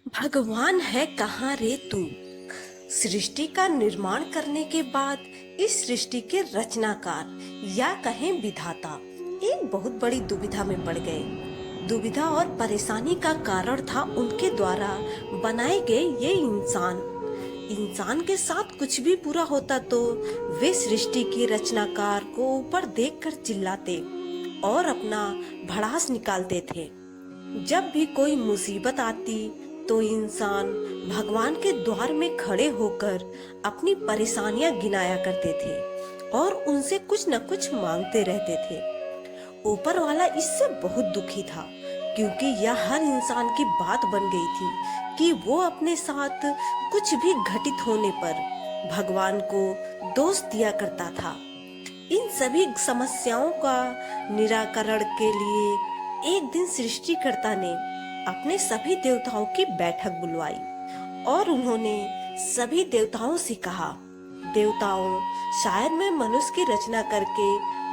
भगवान है कहाँ रे तू। सृष्टि का निर्माण करने के बाद इस सृष्टि के रचनाकार या कहें विधाता एक बहुत बड़ी दुविधा में पड़ गए। दुविधा और परेशानी का कारण था उनके द्वारा बनाए गए ये इंसान। इंसान के साथ कुछ भी बुरा होता तो वे सृष्टि के रचनाकार को ऊपर देखकर चिल्लाते और अपना भड़ास निकालते थे। जब भी कोई मुसीबत आती तो इंसान भगवान के द्वार में खड़े होकर अपनी परेशानियां गिनाया करते थे और उनसे कुछ न कुछ मांगते रहते थे। ऊपर वाला इससे बहुत दुखी था क्योंकि यह हर इंसान की बात बन गई थी कि वो अपने साथ कुछ भी घटित होने पर भगवान को दोष दिया करता था। इन सभी समस्याओं का निराकरण के लिए एक दिन सृष्टिकर्ता ने अपने सभी देवताओं की बैठक बुलवाई और उन्होंने सभी देवताओं से कहा, देवताओं, शायद मैं मनुष्य की रचना करके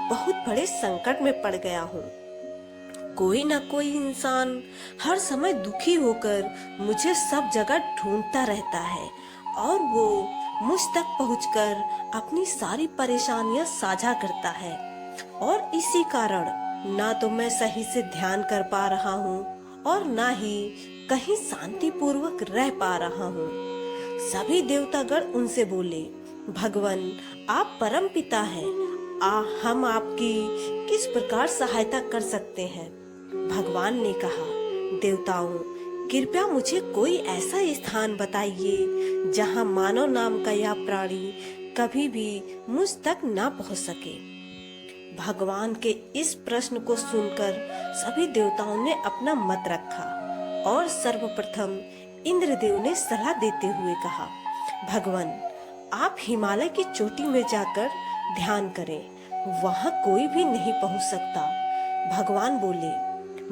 बहुत बड़े संकट में पड़ गया हूँ। कोई न कोई इंसान हर समय दुखी होकर मुझे सब जगह ढूंढता रहता है और वो मुझ तक पहुंचकर अपनी सारी परेशानियां साझा करता है और इसी कारण ना तो मैं सही से ध्यान कर पा रहा हूँ और ना ही कहीं शांति पूर्वक रह पा रहा हूँ। सभी देवतागण उनसे बोले, भगवान, आप परम पिता हैं, हम आपकी किस प्रकार सहायता कर सकते हैं। भगवान ने कहा, देवताओं, कृपया मुझे कोई ऐसा स्थान बताइए जहाँ मानव नाम का यह प्राणी कभी भी मुझ तक ना पहुँच सके। भगवान के इस प्रश्न को सुनकर सभी देवताओं ने अपना मत रखा और सर्वप्रथम इंद्रदेव ने सलाह देते हुए कहा, भगवान, आप हिमालय की चोटी में जाकर ध्यान करें, वहाँ कोई भी नहीं पहुँच सकता। भगवान बोले,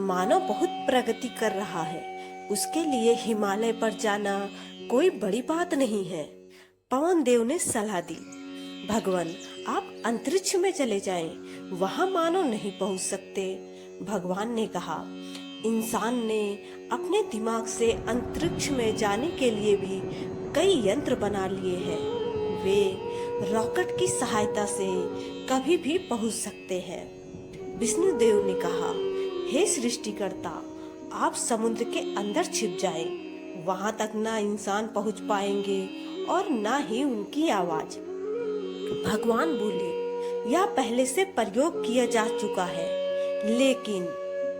मानव बहुत प्रगति कर रहा है, उसके लिए हिमालय पर जाना कोई बड़ी बात नहीं है। पवन देव ने सलाह दी, भगवान, आप अंतरिक्ष में चले जाएं, वहां मानव नहीं पहुंच सकते। भगवान ने कहा, इंसान ने अपने दिमाग से अंतरिक्ष में जाने के लिए भी कई यंत्र बना लिए हैं। वे रॉकेट की सहायता से कभी भी पहुंच सकते हैं। विष्णुदेव ने कहा, हे सृष्टिकर्ता, आप समुद्र के अंदर छिप जाएं, वहां तक ना इंसान पहुंच पाएंगे और ना ही उनकी आवाज। भगवान बोले, यह पहले से प्रयोग किया जा चुका है, लेकिन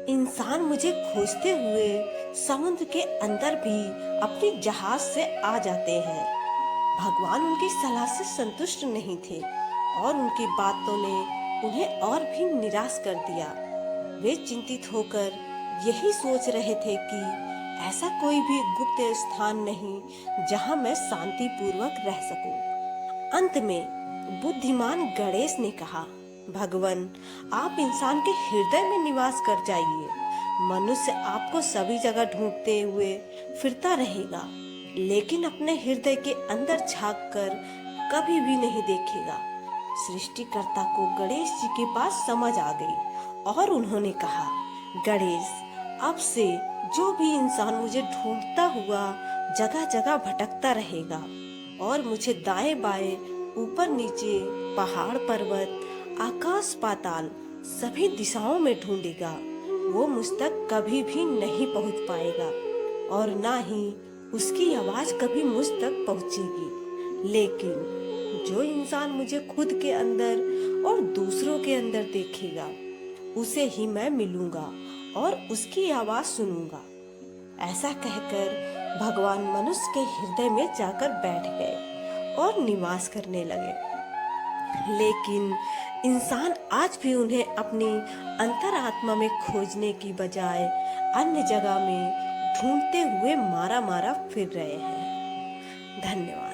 इंसान मुझे खोजते हुए समुद्र के अंदर भी अपनी जहाज से आ जाते हैं। भगवान उनकी सलाह से संतुष्ट नहीं थे और उनकी बातों ने उन्हें और भी निराश कर दिया। वे चिंतित होकर यही सोच रहे थे कि ऐसा कोई भी गुप्त स्थान नहीं जहां मैं शांति पूर्वक रह सकूं। अंत में बुद्धिमान गणेश ने कहा, भगवान, आप इंसान के हृदय में निवास कर जाइए। मनुष्य आपको सभी जगह ढूंढते हुए फिरता रहेगा, लेकिन अपने हृदय के अंदर झांक कर कभी भी नहीं देखेगा। सृष्टिकर्ता को गणेश जी के पास समझ आ गई और उन्होंने कहा, गणेश, अब से जो भी इंसान मुझे ढूंढता हुआ जगह जगह भटकता रहेगा और मुझे दाएं बाएं, ऊपर नीचे, पहाड़ पर्वत, आकाश पाताल सभी दिशाओं में ढूंढेगा, वो मुझ तक कभी भी नहीं पहुंच पाएगा और ना ही उसकी आवाज कभी मुझ तक पहुंचेगी। लेकिन जो इंसान मुझे खुद के अंदर और दूसरों के अंदर देखेगा, उसे ही मैं मिलूंगा और उसकी आवाज सुनूंगा। ऐसा कहकर भगवान मनुष्य के हृदय में जाकर बैठ गए और निवास करने लगे। लेकिन इंसान आज भी उन्हें अपनी अंतरात्मा में खोजने की बजाय अन्य जगह में ढूंढते हुए मारा मारा फिर रहे हैं। धन्यवाद।